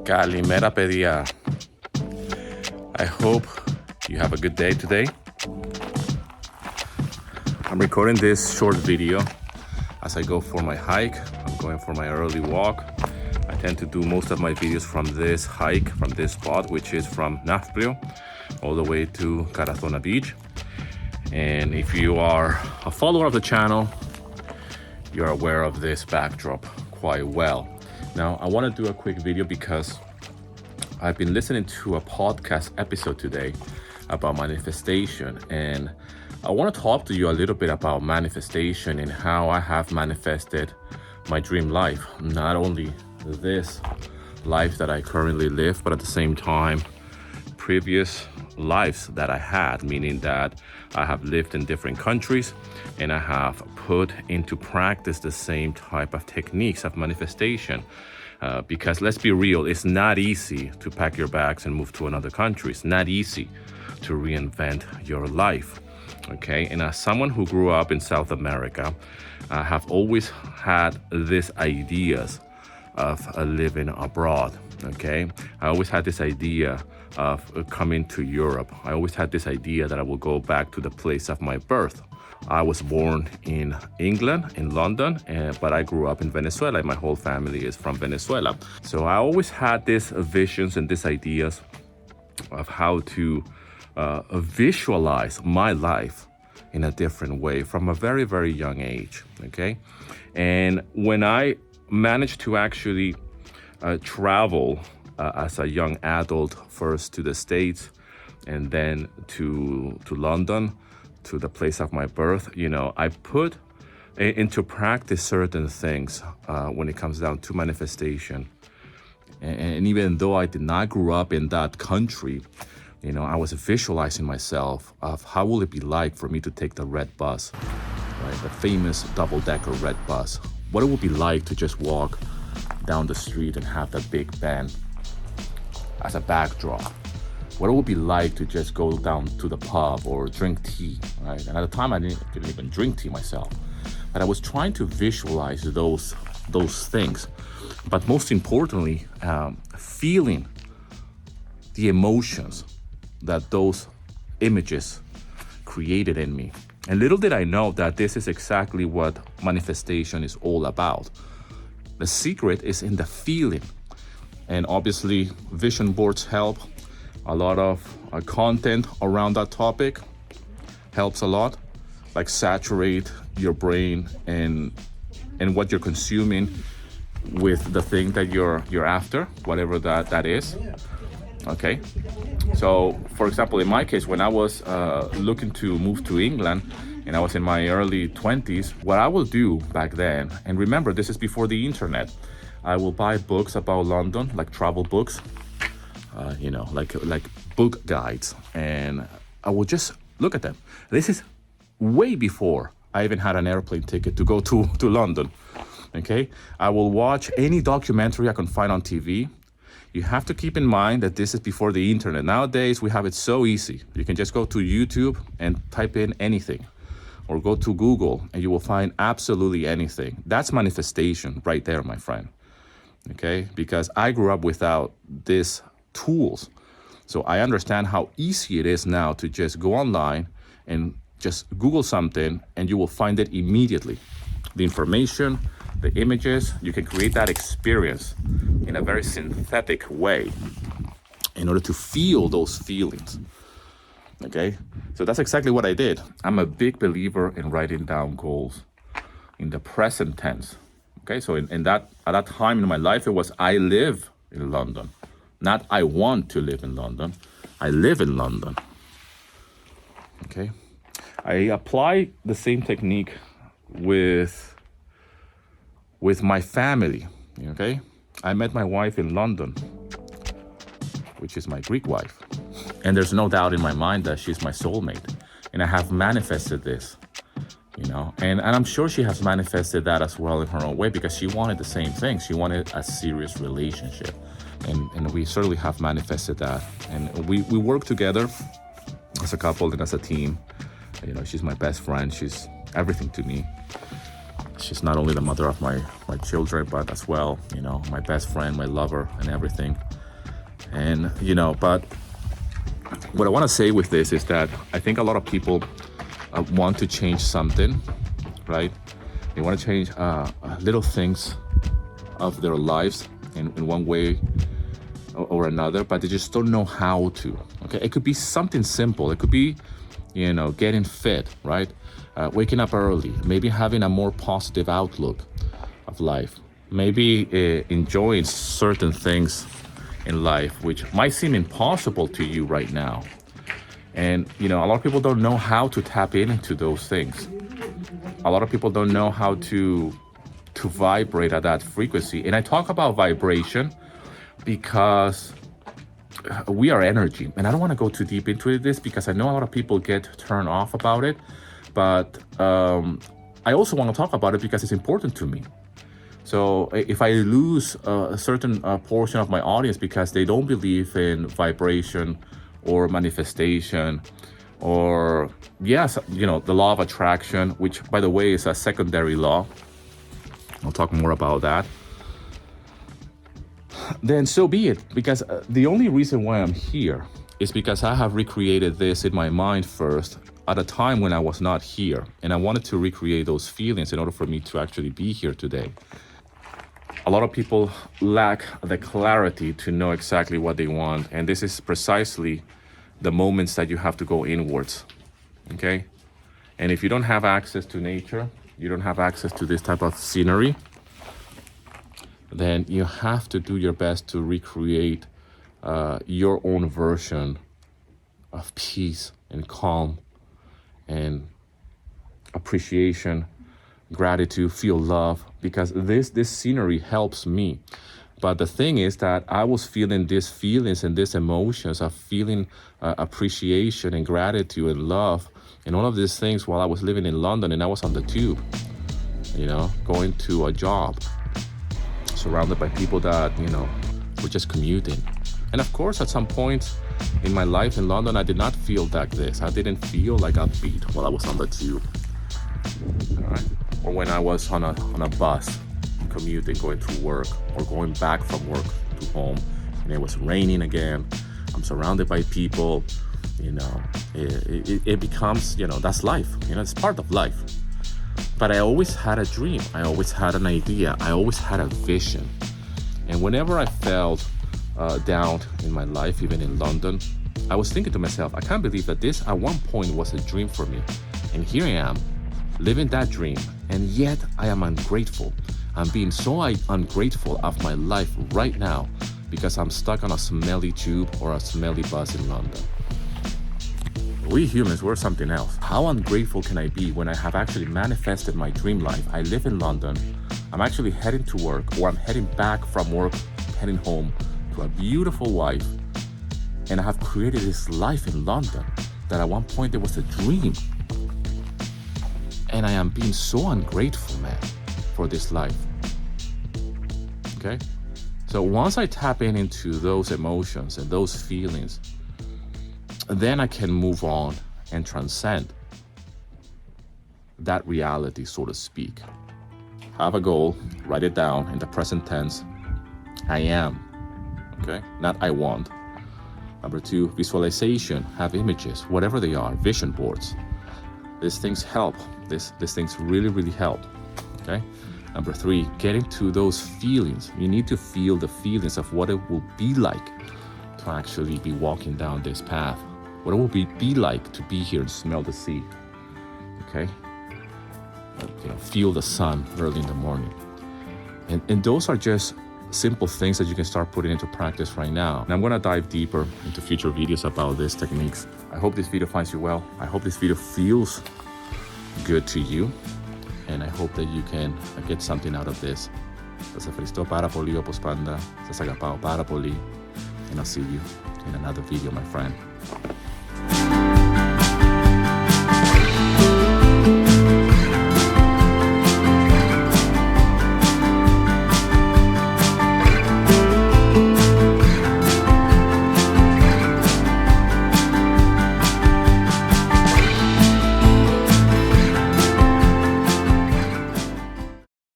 Calimera pedia. I hope you have a good day today. I'm recording this short video as I go for my hike. I'm going for my early walk. I tend to do most of my videos from this hike, from this spot, which is from Nafplio all the way to Carazona Beach. And if you are a follower of the channel, you're aware of this backdrop quite well. Now, I want to do a quick video because I've been listening to a podcast episode today about manifestation, and I want to talk to you a little bit about manifestation and how I have manifested my dream life. Not only this life that I currently live, but at the same time, previous lives that I had, meaning that I have lived in different countries and I have put into practice the same type of techniques of manifestation. Because let's be real, it's not easy to pack your bags and move to another country. It's not easy to reinvent your life, okay? And as someone who grew up in South America, I have always had these ideas of living abroad, okay? I always had this idea of coming to Europe. I always had this idea that I will go back to the place of my birth. I was born in England, in London, but I grew up in Venezuela. My whole family is from Venezuela. So I always had these visions and these ideas of how to visualize my life in a different way from a very, very young age, okay? And when I managed to actually travel as a young adult, first to the States and then to London, to the place of my birth, you know, I put into practice certain things when it comes down to manifestation. And even though I did not grow up in that country, you know, I was visualizing myself of how will it be like for me to take the red bus, right? The famous double-decker red bus. What it would be like to just walk down the street and have that big band as a backdrop. What it would be like to just go down to the pub or drink tea, right? And at the time, I didn't even drink tea myself. But I was trying to visualize those things. But most importantly, feeling the emotions that those images created in me. And little did I know that this is exactly what manifestation is all about. The secret is in the feeling. And obviously, vision boards help. A lot of content around that topic helps a lot. Like saturate your brain and what you're consuming with the thing that you're after, whatever that is. Okay. So, for example, in my case, when I was looking to move to England and I was in my early 20s, what I will do back then, and remember, this is before the internet, I will buy books about London, like travel books, you know, like book guides, and I will just look at them. This is way before I even had an airplane ticket to go to London, okay? I will watch any documentary I can find on TV. You have to keep in mind that this is before the internet. Nowadays, we have it so easy. You can just go to YouTube and type in anything, or go to Google and you will find absolutely anything. That's manifestation right there, my friend, okay? Because I grew up without these tools. So I understand how easy it is now to just go online and just Google something and you will find it immediately. The information, the images, you can create that experience in a very synthetic way in order to feel those feelings, okay? So that's exactly what I did. I'm a big believer in writing down goals in the present tense, okay? So at that time in my life, it was I live in London, not I want to live in London. I live in London, okay? I apply the same technique with my family, okay? I met my wife in London, which is my Greek wife. And there's no doubt in my mind that she's my soulmate. And I have manifested this, you know? And I'm sure she has manifested that as well in her own way because she wanted the same thing. She wanted a serious relationship. And we certainly have manifested that. And we work together as a couple and as a team. You know, she's my best friend. She's everything to me. She's not only the mother of my children, but as well, you know, my best friend, my lover, and everything. And, but what I want to say with this is that I think a lot of people want to change something, right? They want to change little things of their lives in one way or another, but they just don't know how to. Okay, it could be something simple. It could be, getting fit, right? Waking up early, maybe having a more positive outlook of life, maybe enjoying certain things in life, which might seem impossible to you right now. And, a lot of people don't know how to tap into those things. A lot of people don't know how to vibrate at that frequency. And I talk about vibration because we are energy. And I don't want to go too deep into this because I know a lot of people get turned off about it. But I also want to talk about it because it's important to me. So if I lose a certain portion of my audience because they don't believe in vibration or manifestation or, the law of attraction, which, by the way, is a secondary law. I'll talk more about that. Then so be it, because the only reason why I'm here is because I have recreated this in my mind first at a time when I was not here. And I wanted to recreate those feelings in order for me to actually be here today. A lot of people lack the clarity to know exactly what they want. And this is precisely the moments that you have to go inwards, okay? And if you don't have access to nature, you don't have access to this type of scenery, then you have to do your best to recreate your own version of peace and calm and appreciation, gratitude, feel love, because this scenery helps me. But the thing is that I was feeling these feelings and these emotions of feeling appreciation and gratitude and love and all of these things while I was living in London, and I was on the tube, going to a job, surrounded by people that, were just commuting. And of course, at some point in my life in London, I did not feel like this. I didn't feel like upbeat while I was on the tube, all right? Or when I was on a bus, commuting, going to work, or going back from work to home, and it was raining again. I'm surrounded by people, it becomes, that's life, it's part of life. But I always had a dream. I always had an idea. I always had a vision. And whenever I felt down in my life, even in London, I was thinking to myself, I can't believe that this at one point was a dream for me. And here I am, living that dream. And yet I am ungrateful. I'm being so ungrateful of my life right now because I'm stuck on a smelly tube or a smelly bus in London. We humans, we're something else. How ungrateful can I be when I have actually manifested my dream life? I live in London. I'm actually heading to work, or I'm heading back from work, heading home to a beautiful wife. And I have created this life in London that at one point it was a dream. And I am being so ungrateful, man, for this life. Okay? So once I tap into those emotions and those feelings, then I can move on and transcend that reality, so to speak. Have a goal, write it down in the present tense. I am, okay? Not I want. Number 2, visualization, have images, whatever they are, vision boards. These things help. These things really, really help, okay? Number 3, get into those feelings. You need to feel the feelings of what it will be like to actually be walking down this path. What it will be like to be here and smell the sea, okay? Feel the sun early in the morning. And those are just simple things that you can start putting into practice right now. And I'm gonna dive deeper into future videos about these techniques. I hope this video finds you well. I hope this video feels good to you. And I hope that you can get something out of this. Sa Fristo para po liyo pospanda, sa sagapao para po li. And I'll see you in another video, my friend.